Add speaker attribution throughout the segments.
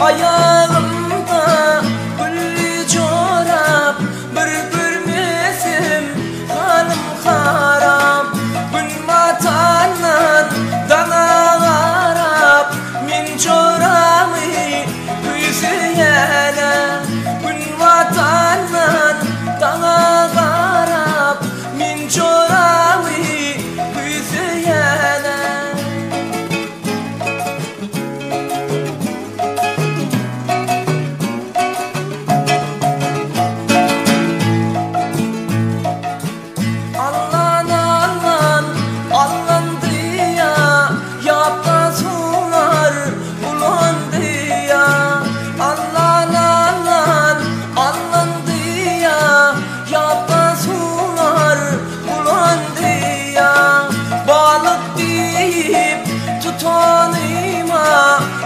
Speaker 1: Ayağımda güllü çorap, bir mesim halim harap. Gün batandan dana garap, min çorabı güzeyene. Gün batandan dana garap, min çorabı güzeyene.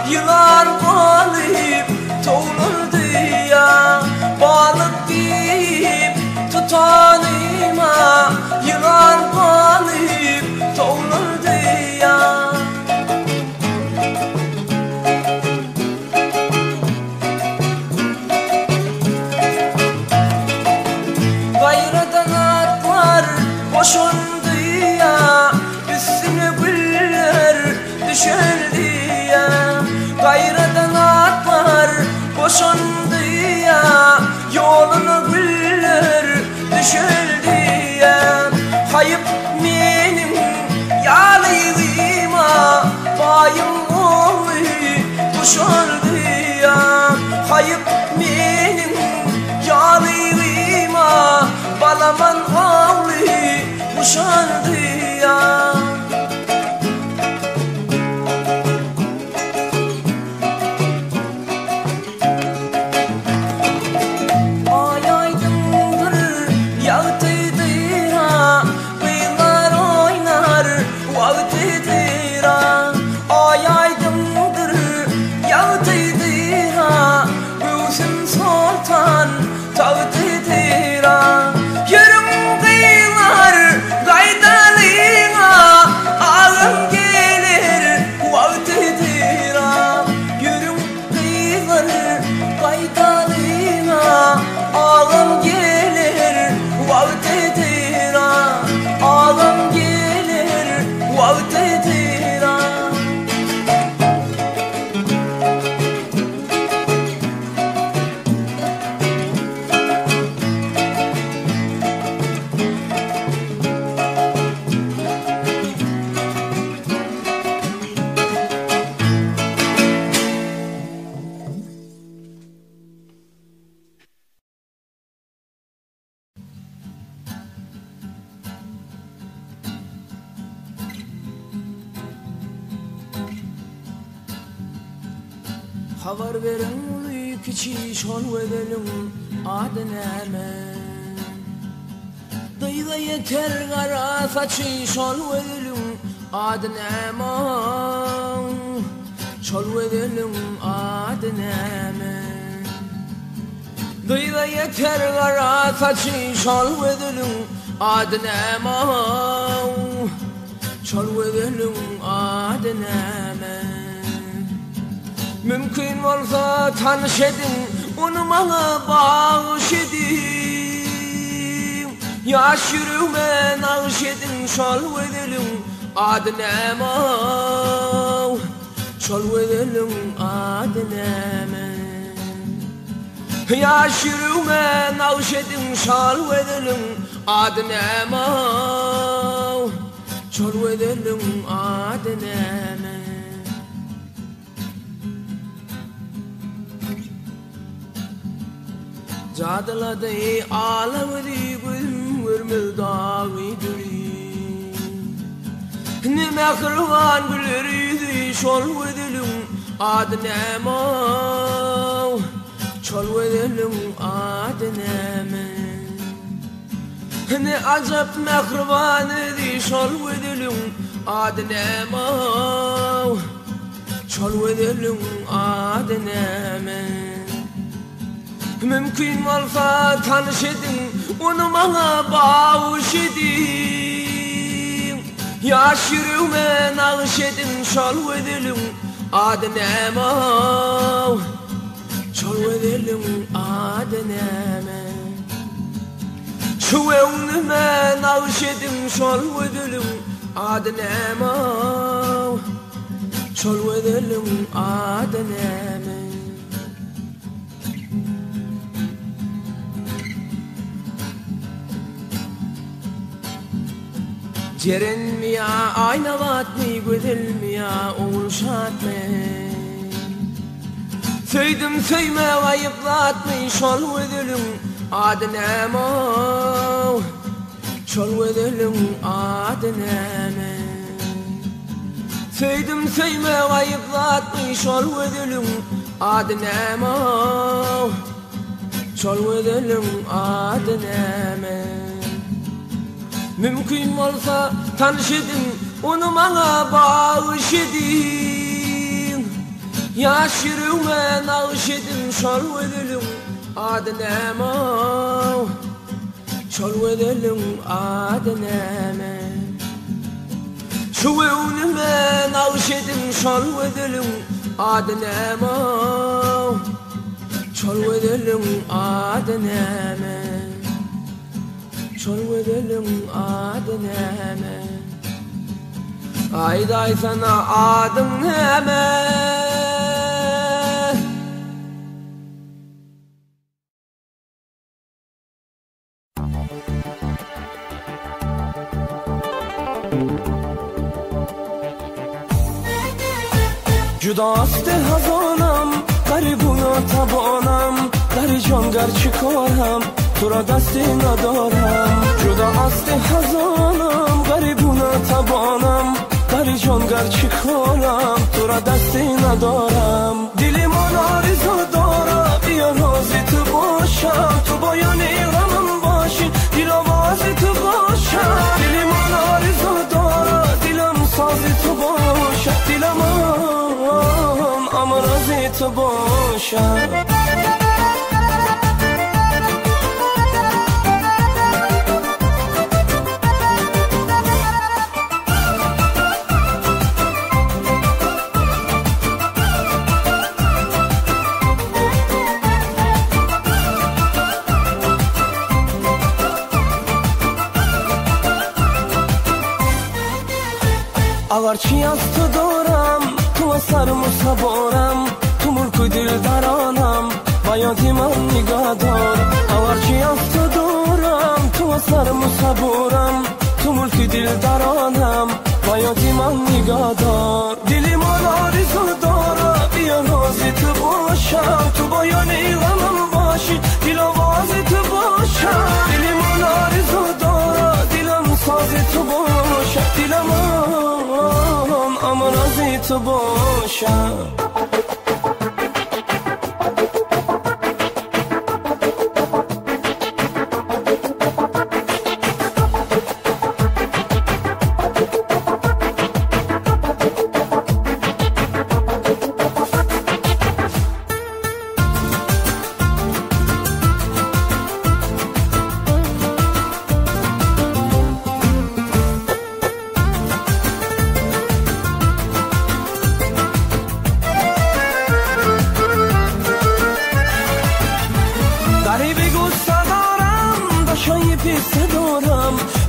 Speaker 1: Yılan balık toğlurdu ya, balık deyip tutanıma. Yılan balık toğlurdu ya. Gayradan atlar boşundu ya, üstüne güller düşerdi ya. Gayradan atlar boşandı ya, yoluna güller düşerdi ya. Hayıp benim yalıyıma, bayım oğlu boşandı ya. Hayıp benim yalıyıma, balaman oğlu boşandı ya. Haber verin uykuçi şol vedelim adneme. Dayda yeter kara saçı şol vedelim adneme. Şol vedelim adneme. Dayda yeter kara saçı şol vedelim adneme. Şol vedelim adneme. Mümkün olsa tanış edin, onu bana bağış edin. Yaş yüreğime nağış edin, şol edelim adneme. Şol edelim adneme. Yaş yüreğime nağış edin, şol edelim adneme. Şol edelim adneme. Cadaladı ağlamıdı gülüm vermez dağı gülüm. Ne mekruvan gülleriydi şol edelim adneme. Şol edelim adneme. Ne acap mekruvan idi şol edelim adneme. Şol edelim adneme. Mümkün olsa tanış edin, onu bana bağış edin. Yaş yüreğime nağış edin, şol edelim adneme. Şu evnime nağşedim şol ödülüm adnema şol ödülüm adnema Ceren mi ya ayna vatni güdül mi ya oğul şatme Söydim söyme ayıplatmi şol ödülüm adnama şol ödülüm adnama Söydim söyme ayıplatmi şol ödülüm adnama şol ödülüm adnama Mümkün olsa tanış edin onu bana bağış edin Yaş yürüme nağış edin şol ödülüm adnama şol ödülüm adnama Şu evnime nağış edin şol ödülüm adnama şol ödülüm adnama şol ödülüm adnama Ayday sana adım hemen Judaste hazonam, garibuna tabonam Dari jongar chikoram, tura dasti nadoram Judaste hazonam, garibuna tabonam Dari jongar chikoram, tura dasti nadoram Dilim arzu dora, biya rozi tu bosham Tu bayani ghamam bashi, dil avazi tu bosham Dilim arzu dora, dilam sazi tu bosham Dilam amrazi tu bosham Agarchi az tu doram, tu asarmu saboram Tu mulku dil daranam, bayati man nigador Agarchi az tu doram, tu asarmu saboram Tu mulku dil daranam, bayati man nigador Dilim arzu dora, biya rozi tu bosham Tu bayani ghamam bashi, dil avazi tu bosham Dilim arzu dora, dilam sazi tu bosham Dilam amrazi tu bosham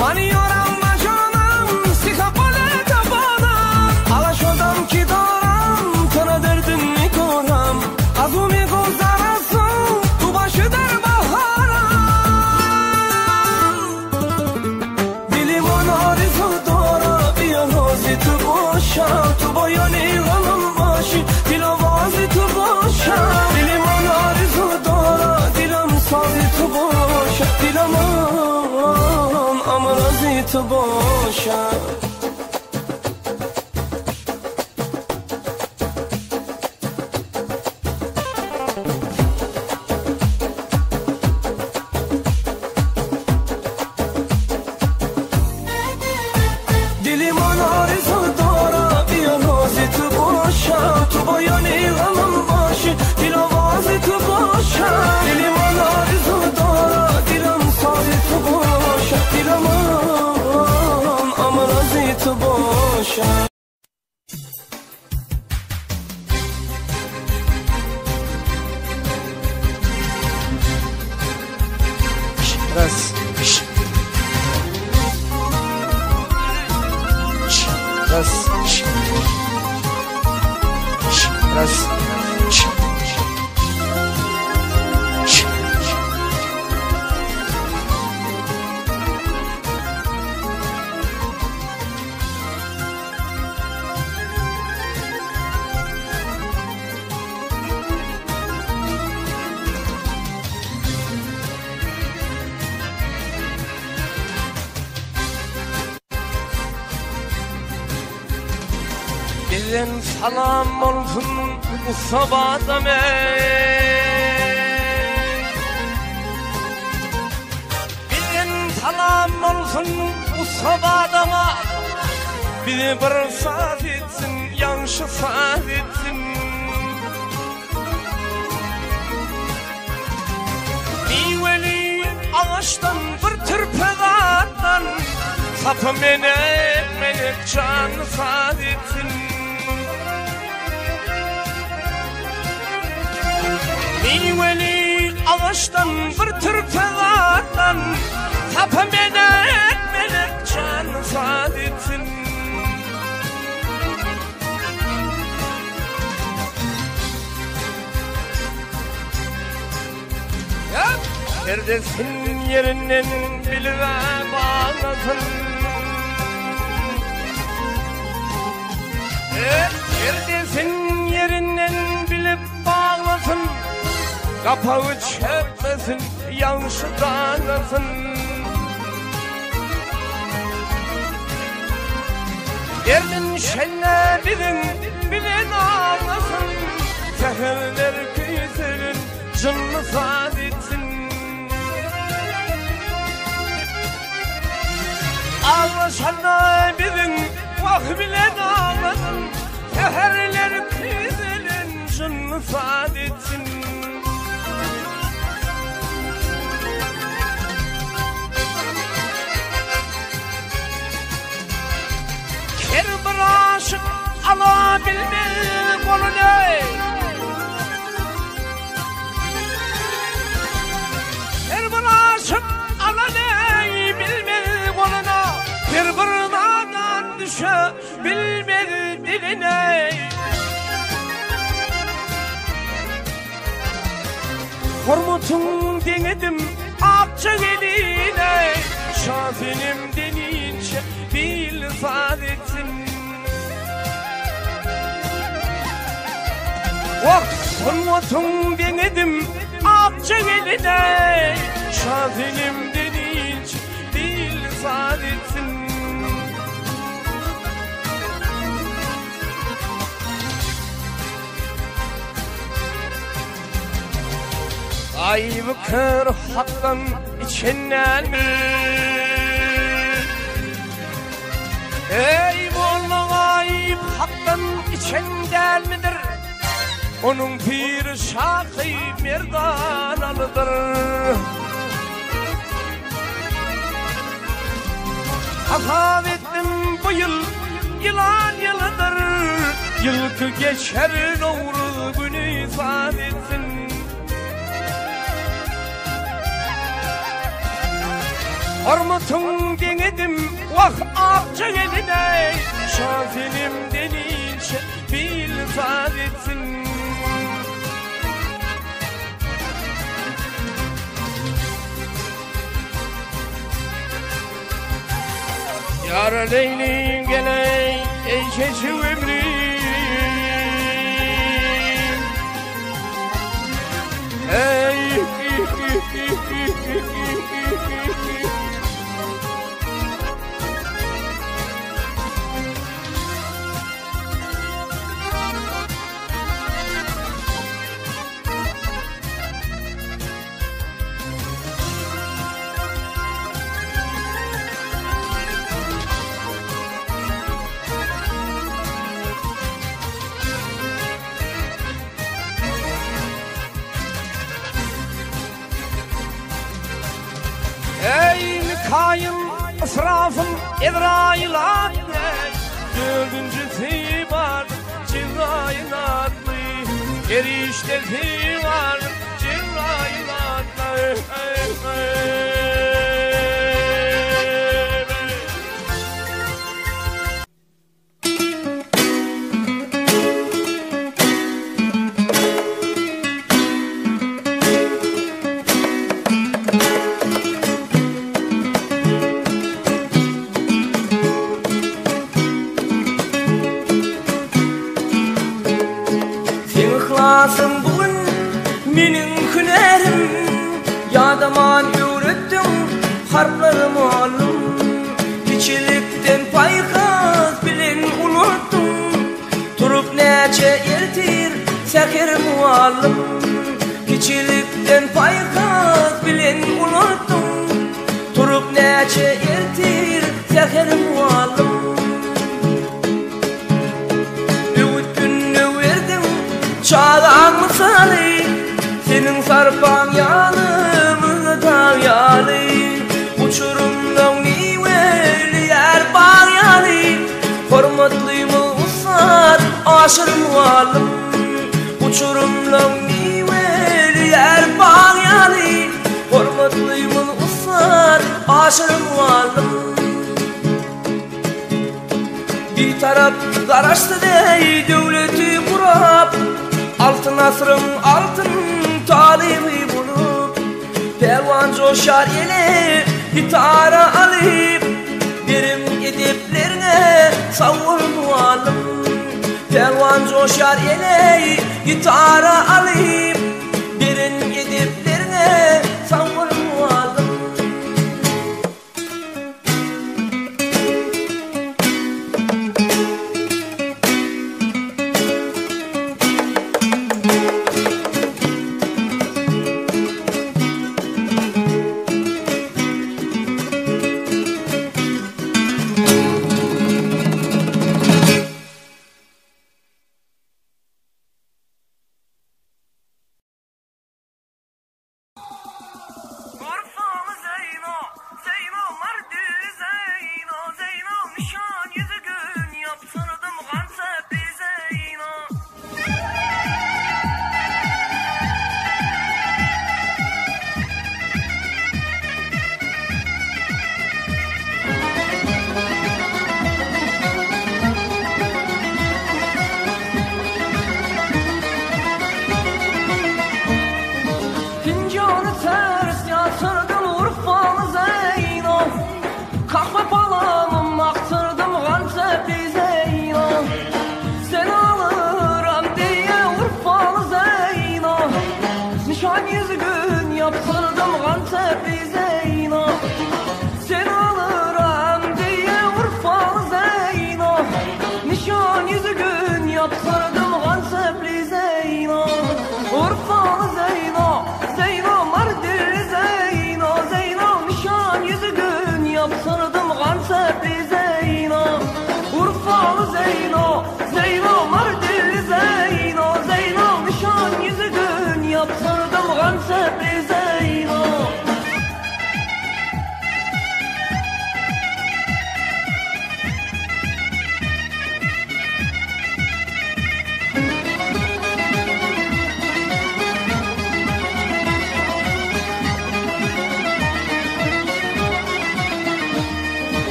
Speaker 1: من یارم و جانم سیخ پاله دبانم حالا شدم که دارم تنه دردم میکنم از او میگذرسم تو باشی در بهارم دلی من آرزو داره بیا روزی تو باشم تو بایانی غمم باشی دل آوازی تو باشم دلی من آرزو داره دلم سازی تو باشم دلم امراضی تو باشم دلی من آرزو داره بیا روزی تو باشم تو بایانی غمم باشی دل آوازی تو باشم دلی من آرزو داره دلم سازی تو باشم دلم امراضی تو باشم
Speaker 2: Раз.
Speaker 1: Bizden salam olsun Mustafa adame. Bizden salam olsun Mustafa adama. Bizi bir saat etsin, yanşı saat etsin. Meyveli ağaçtan bir tırpıdan sapı menek canı saat etsin. Meyveli ağaçtan bir tırpıdan sapı menek canı saat etsin. Neredesin yerinden bilir bağlasın. Neredesin yerinden bilip bağlasın. Kapağı çekmesin, yanlışı tanısın. Derdin şenle bilin ağlasın. Seherler güzelin canını saat etsin. Ağlaşanla bilin vah bilen ağlasın. Seherler güzelin canını saat etsin. Her bir aşık alabilmez kolunu. Her bir aşık alabilmez koluna. Her bir dağdan düşebilmez diline. Hormutun denedim akça eline. Şafinim denince bil saadetsin. Hormutun denedim akça eline. Şafinim denince bil saadetsin. Ayıbı kır haktan içinden mi? Ey bolluk ayıp haktan içinden midir? Onun piri şakı merdanalıdır. Hafaf ettim bu yıl yılan yılıdır. Yılkı geçer Novruz günü ifade etsin. Hormutun denedim vah akça eline. Şafinim denince bil saadetsin. Yar Leylim geley ey keçi ömrüm. Ey ey nikayın ısrafın İzrail adlı. Dördüncüsü var Cebrail adlı. Eriştesi var Cebrail adlı.
Speaker 2: Sen bugün menin hünerim. Yadaman öğrettin harflarımı alım. Hiçlikten paykaz bilen unuttum. neçe ertir sekir muallim. Kiçilikten paykas bilen unuttum. Turup neçe ertir sekir muallim. Öğüt günü verdim çağdan misali. Senin sarpan yanımızda tağyalı. Uçurumdan niveli yer bağyalı. Hormatlıyımı usat aşır muallim. Uçurumdan niveli yer bağyalı. Hormatlıyımı usat aşır muallim. Bir taraf garaştı dey devleti kurap. Altın asrın altın talibi bulup. Pelvan coşar ele gitara alıp. Birim ediplerine savur muallim. Pelvan coşar ele gitara alıp. Birin ediplerine savur muallim.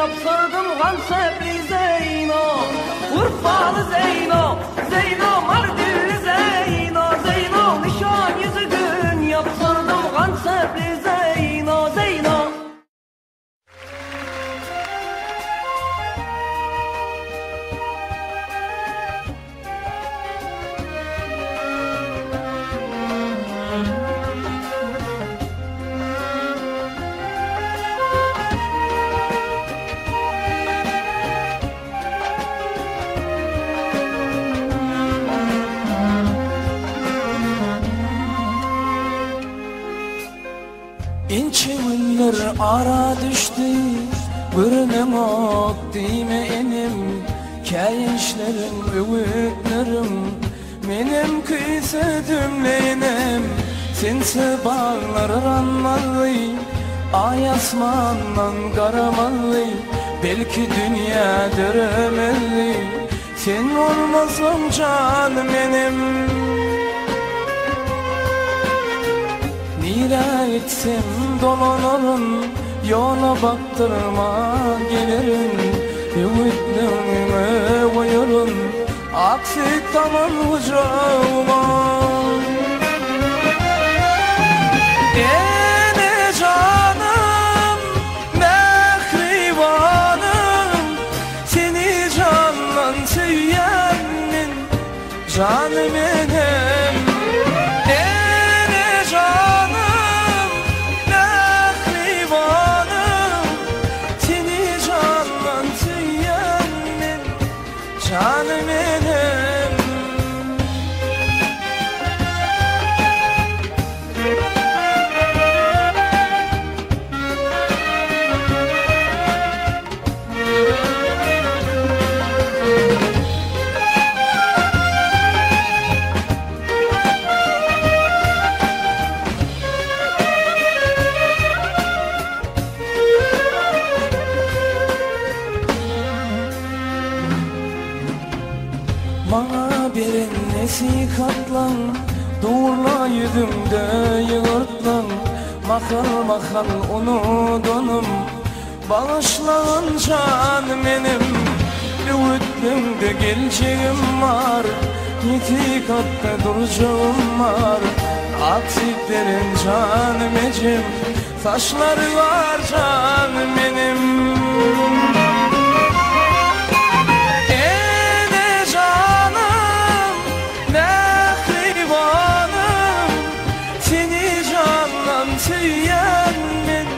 Speaker 1: Yapsırdım gansepli Zeyno, Urfalı Zeyno, Zeyno Mardinli Zeyno, Zeyno nişan yüzü gün yapsırdım gansepli Zeyno, Zeyno. İnçimler ara düştü, görünem ok dime enim. Kayışlerim, öğütlerim, benim küyse dümleyenim. Sense bağlar ranmalı, Ay asmandan karamalı, belki dünyadır emelli. Sen olmasam canım benim. Nire etsem dolanırım, yola baktırma gelirim. Ümitlerime koyarım, aksi tamam kucağıma. Ene canım, mehribanım, seni candan söyleyenin canım benim. Ene canım, mehribanım, seni candan söyleyenin canım benim. Bana bir nasihatlan, doğrula yüzümde yığırtlan. Makal makal unudunum, bağışlan canım benim. Ümitlimde geleceğim var, itikatta duracağım var. Aksitlerin canım ecim, saçları var canım benim. Söyleyenin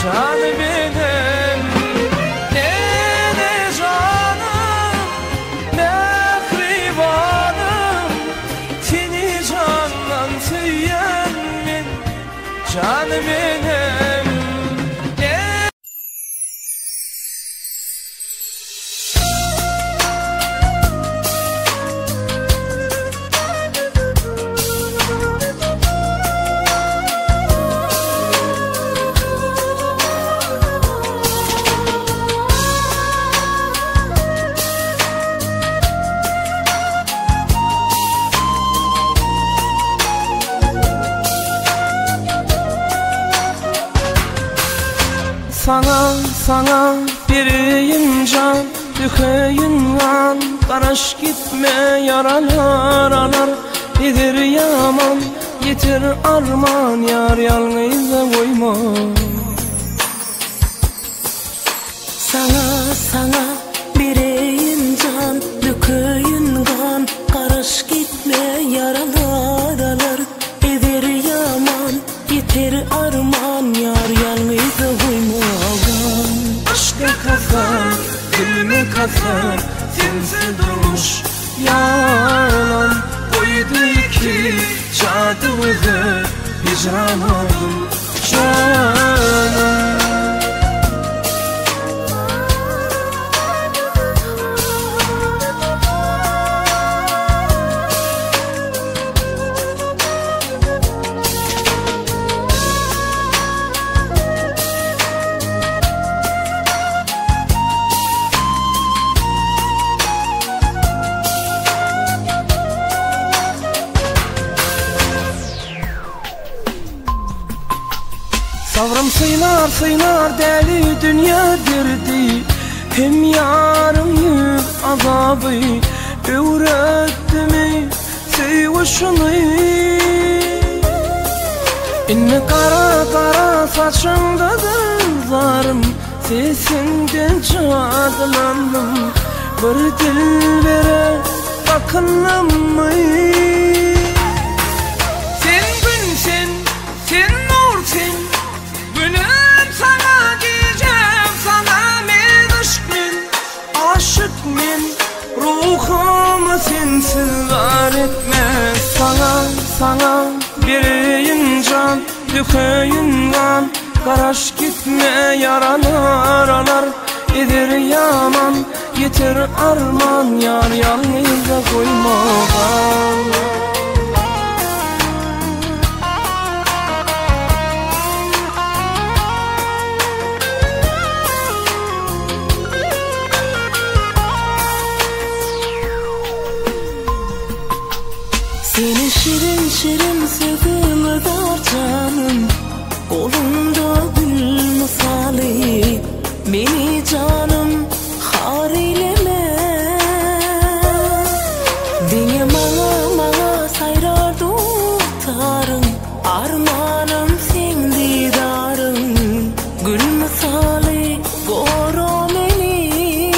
Speaker 1: canım benim. Ene canım, mehribanım, seni candan söyleyenin canım benim. Sana biriyim can, dökeyim lan. Karaş gitme yaralar alar, idir yaman, yitir arman. Yar yalnızla koyma.
Speaker 3: Sana biriyim can, dökeyim kan. Karaş gitme yaralar alar, idir yaman, yitir arman. Yar yalnızla koyma.
Speaker 1: Aşka kazan, dilini kazan, sensiz durmuş yalan. Koydu iki cadımızı, hicran oldum canım. Savrım sıynar sıynar deli dünya dirdi. Hem yarım yük azabı öğretti mi sevişini. İnne kara kara saçındadır zarım, sesinden çağdılandım. Bir dilbere bakınım mı? Sen günsen, sen nursen, gönül sana diyeceğim. Sana men aşk men, aşık men, ruhumu sensiz var etmez. Sana biriyim can, dökeyim kan. Karaş gitme yaralar alar, idir yaman, yitir arman. Yar yalnızda koymadan.
Speaker 3: şirin sözün var canım, kolumda gül misali. Beni canım har eyleme, diye mala sayrar tutarım. Armanım sen didarım, gül misali koru beni.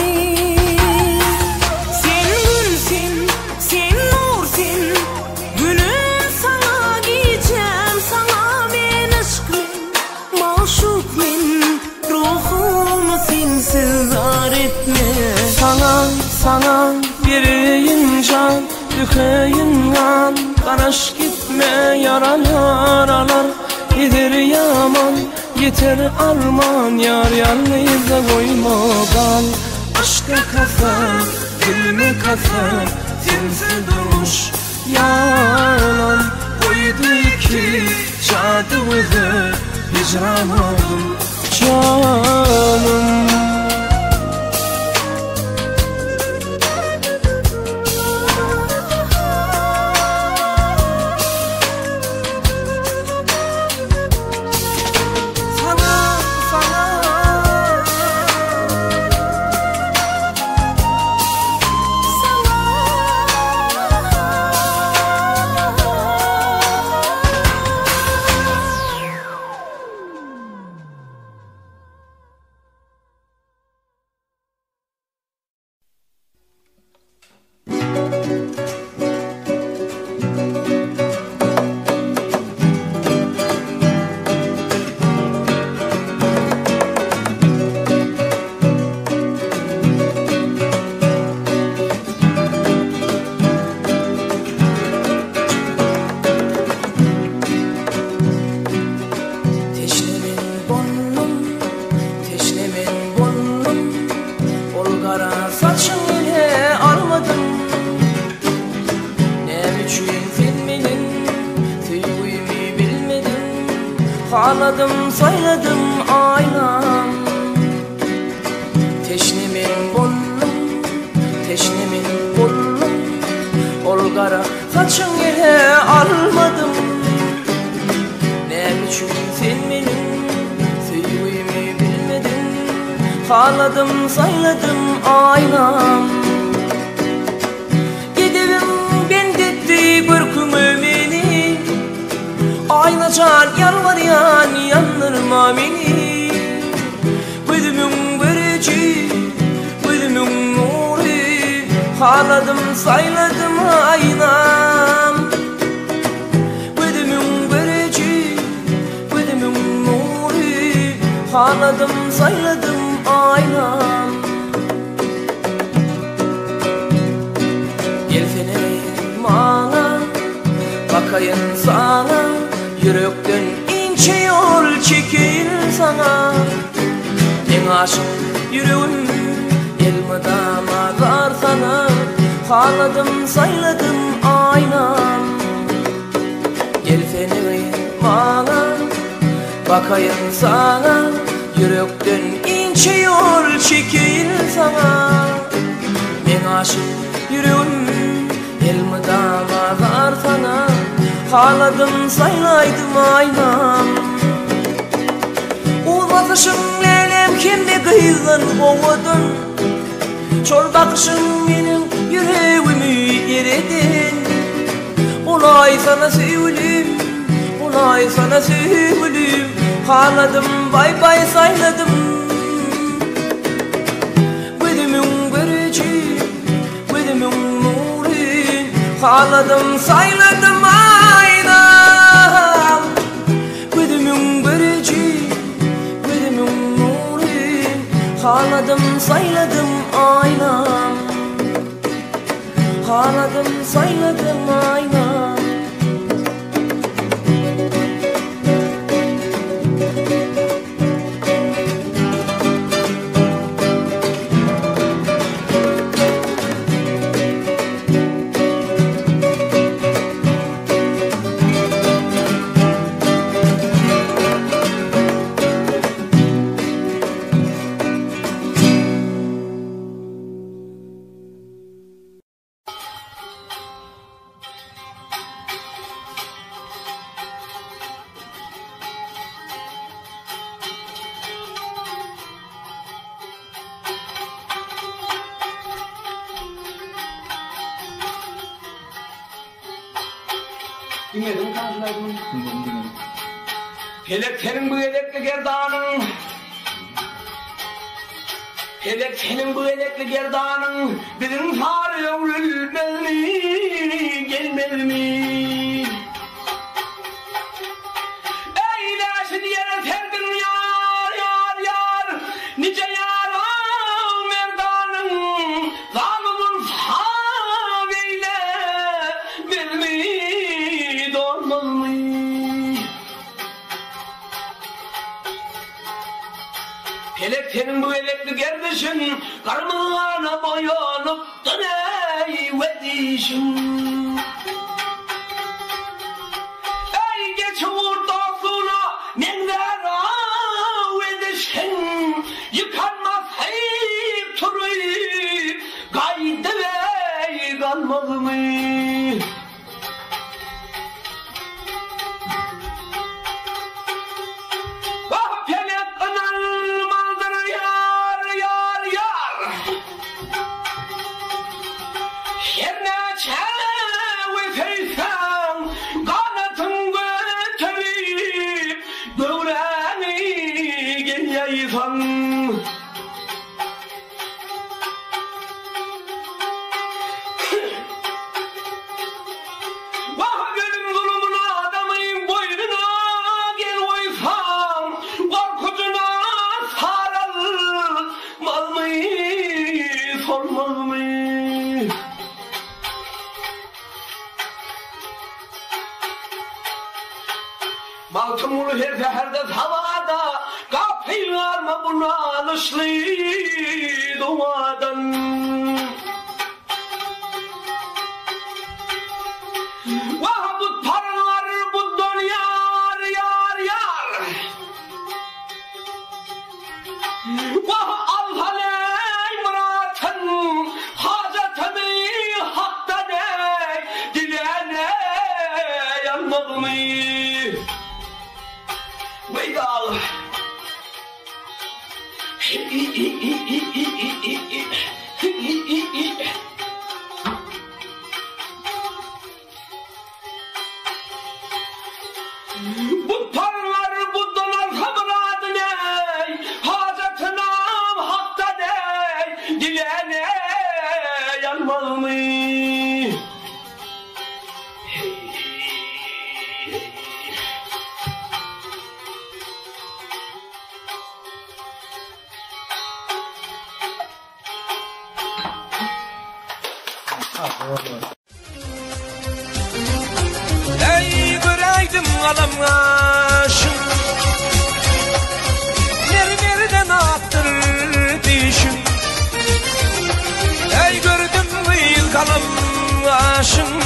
Speaker 3: Sen gülsün, sen nursun, gülüm sana giyeceğim. Sana ben aşkım, maşukum, ruhumu sensiz zar etme.
Speaker 1: Sana vereyim can, dökeyim kan. Karaş gitme yaralar gider yaman, yeter arman. Yar yalnızda koymadan, aşka kafam, gülme kafam, sensiz durmuş yalan. Koydu ki cadımızı hicran oldum canım.
Speaker 2: Ağladım sayladım aynam, teşnemin bollum, olgara saçın ele almadım. Ne biçim sen benim sevgimi bilmedin. Ağladım sayladım aynam, gidevim ben detti görkümü beni. Aynacan yalvaryan yandırma beni. Gözümün göreci, gözümün nuri. Ağladım sayladım aynam, gözümün göreci, gözümün nuri. Ağladım sayladım aynam. Gelsene bana, bakayım sana. Yürekten ince yol çekeyim sana. En aşık yüreğim elmadama dar sana. Ağladım sayladım aynam. Gel feneri bana, bakayım sana. Yürekten ince yol çekeyim sana. En aşık yüreğim elmadama dar sana. Ağladım saylaydım aynam. Uzatışım lelem kendi kıyılan ovadın. Çol bakışım benim yüreğimi eredin. Olay sana sevgilim, olay sana sevgilim. Ağladım bay bay sayladım. Gözümün göreci, gözümün nuri. Ağladım sayladım aynam. Gözümün göreci, gözümün nuri. Ağladım sayladım aynam. Ağladım sayladım aynam.
Speaker 1: Dinledin karşıladın. Felek senin bu elekli gerdanın. Felek senin bu elekli gerdanın. Bizim sarı ömrülmez mi? Gelmez mi? Eyleşin yere serdin yar yar yar. Nice yaram merdanın. Zalımın saveyle. Bilmi doğmaz mı? Felek senin bu elekli kardeşin, karmağına boyanıp döney vedişin. Ey geç vurdasına nenler av edişin, yıkanmaz heyip turuyup, gaydı ve kalmaz mı? Malkımul her seherde havada, kapıylar mı buna alışlı duadan? Vah bu paralar bu dünyar yar yar. Vah alhaley muratın, hacetini hakta dey, dilene yanmaz mı? Wake up! Bu parlar bu dolar sabıradı ney, hacetnam hakta ney, dilene yanmaz mı?
Speaker 2: Ey göreydim alamlaşım, nereden attır dişim. Ey gördüm değil kalamlaşım,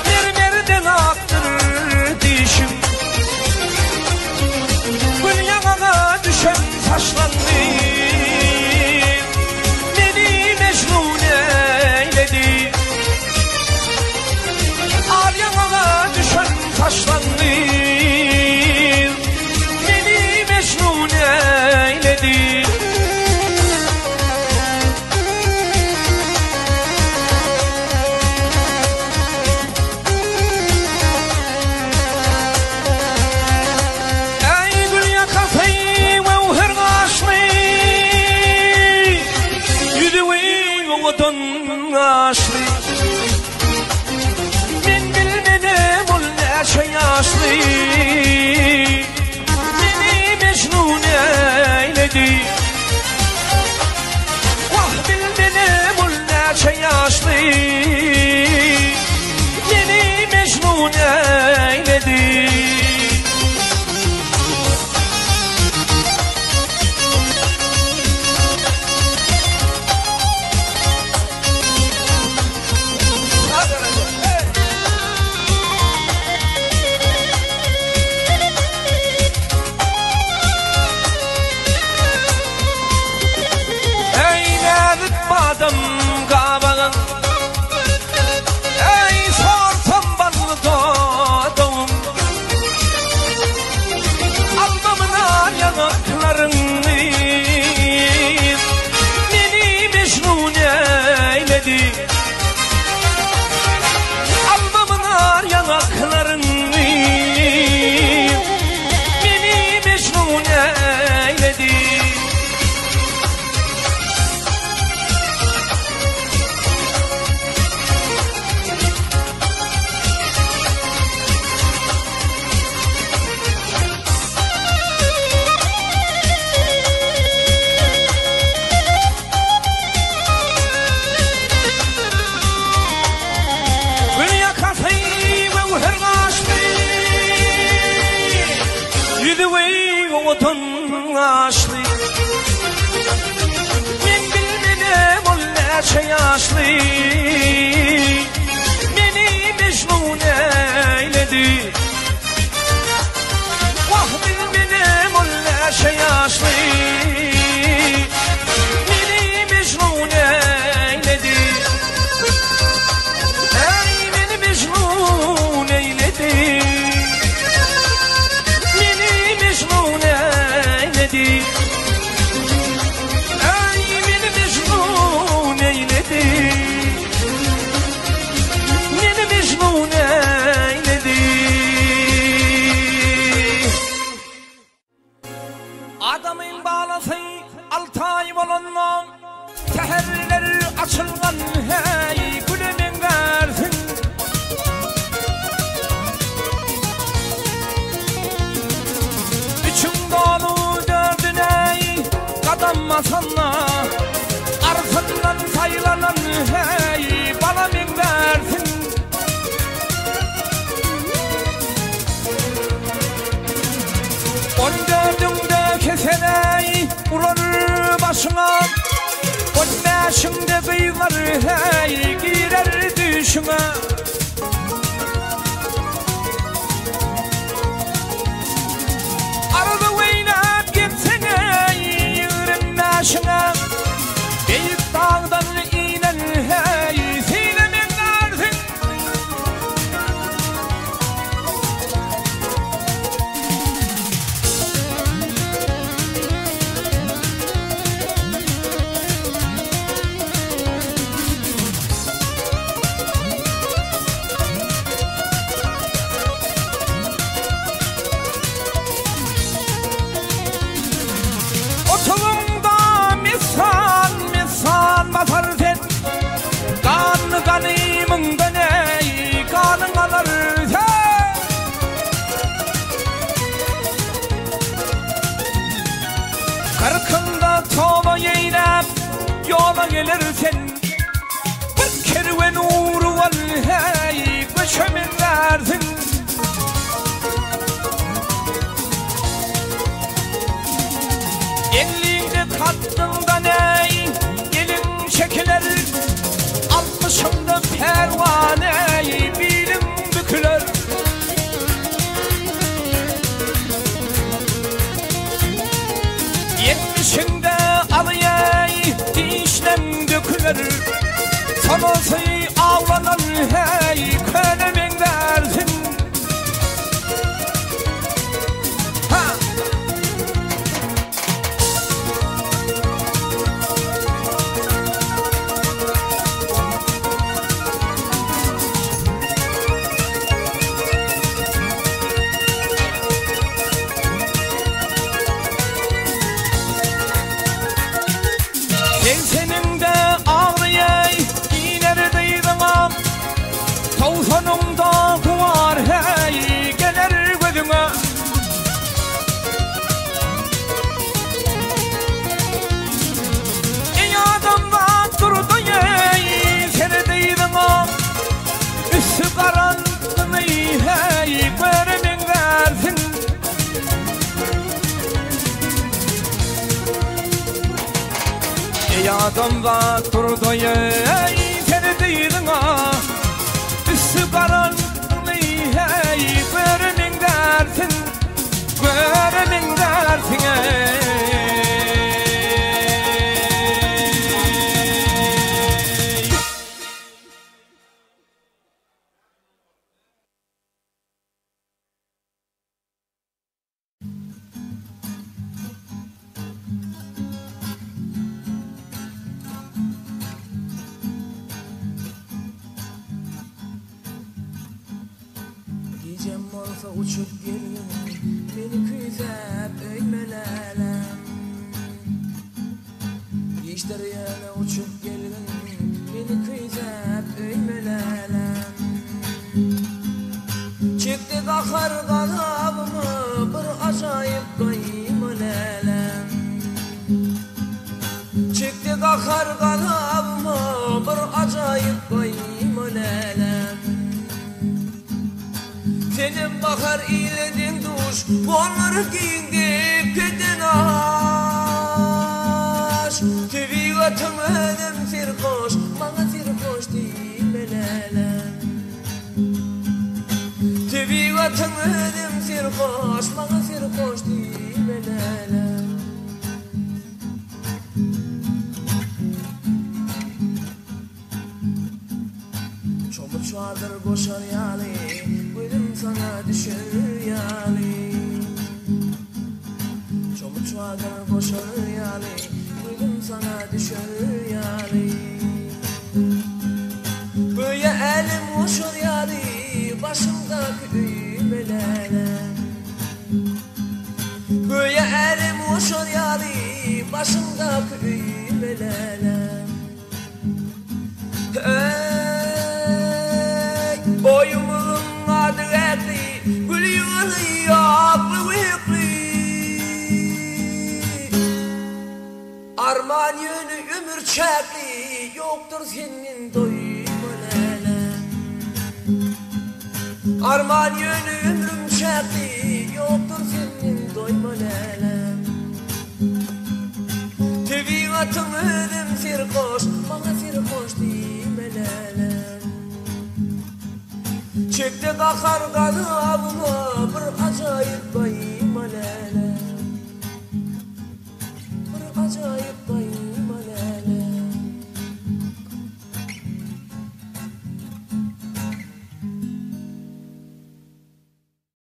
Speaker 2: nereden attır dişim. Gül yanına düşen saçlandım, beni Mecnun eyledi. Al yanına düşen saçlandım, beni Mecnun eyledi. Ey gül yakasıyım evher kaşlı, yüdüğün oğudun aşlı. Şey yaşlı, beni Mecnun eyledi. Vah bildiğim ulla şey yaşlı, beni Mecnun eyledi. Badam kabagan
Speaker 1: neçe yaşlı beni mecnun eyledi. Vah benim o neçe yaşlı beni mecnun eyledi. Ey beni mecnun eyledi, beni mecnun eyledi. Adamın bağlası 6 ay olanla seherler açılgan hey gülümün versin. Üçün dolu dördüne kadammasanla arasından sayılanan hey balamın versin. 14'ünde keseney vurur başına, 15'inde kıyılar hey girer düşüne. Arada oynap gitsene yığırın başına, büyük dağdan inen hey seylemen artık. Otulumda misan basar sen, kanımında ney kanın alır sen. Kırkında tova yeynep yola gelirsen, bir kerven uğru var hey göçemin versin. Elliğini kattığında ney gelin çekilir, 60'ında pervane bilim bükülür. Yetmişinde alıya dişlem dökülür, sonrası avlanan hey kölemin versin. Senin de ağlayay ineredeydin am, tavsanımda kuvar hey gelir gözüme. Ey adamlar durdu yey senedeydin am, üstü karanlığını hey göremin versin. Ey adamlar durdu yey senedeydin am, üstü karanlığını hey göremin versin, göremin versin ey. Gecem olsa uçup gelin, beni küzep öymelelem. Geçler yana uçup gelin, beni küzep öymelelem. Çıktı kakar kanabımı bir acayip kıymalelem. Çıktı kakar kanabımı bir acayip kıymalelem. Senin bakar iledin duş, onları giyindip kedin ağaç. Tevi atım ödüm sirkoş, bana sirkoş dimelele. Tebi atım ödüm sirkoş, bana sirkoş dimelele. Çomur çuardır boşar yali, gülüm sana düşer yali. Çomur çuardır boşar yali, gülüm sana düşer yali. Böyle elim boşar yali, başımda kümelele. Böyle elim boşar yali, başımda kümelele. Boyumun adı etli, gül yılı yaklı vıklı. Arman yönü ömür çekli, yoktur senin doymalele. Arman yönü ömrüm çekli, yoktur senin doymalele. Tevi atım ödüm sirkoş, bana sirkoş dimelele. Çekti kakar kanı avıma, bir acayip baymalele.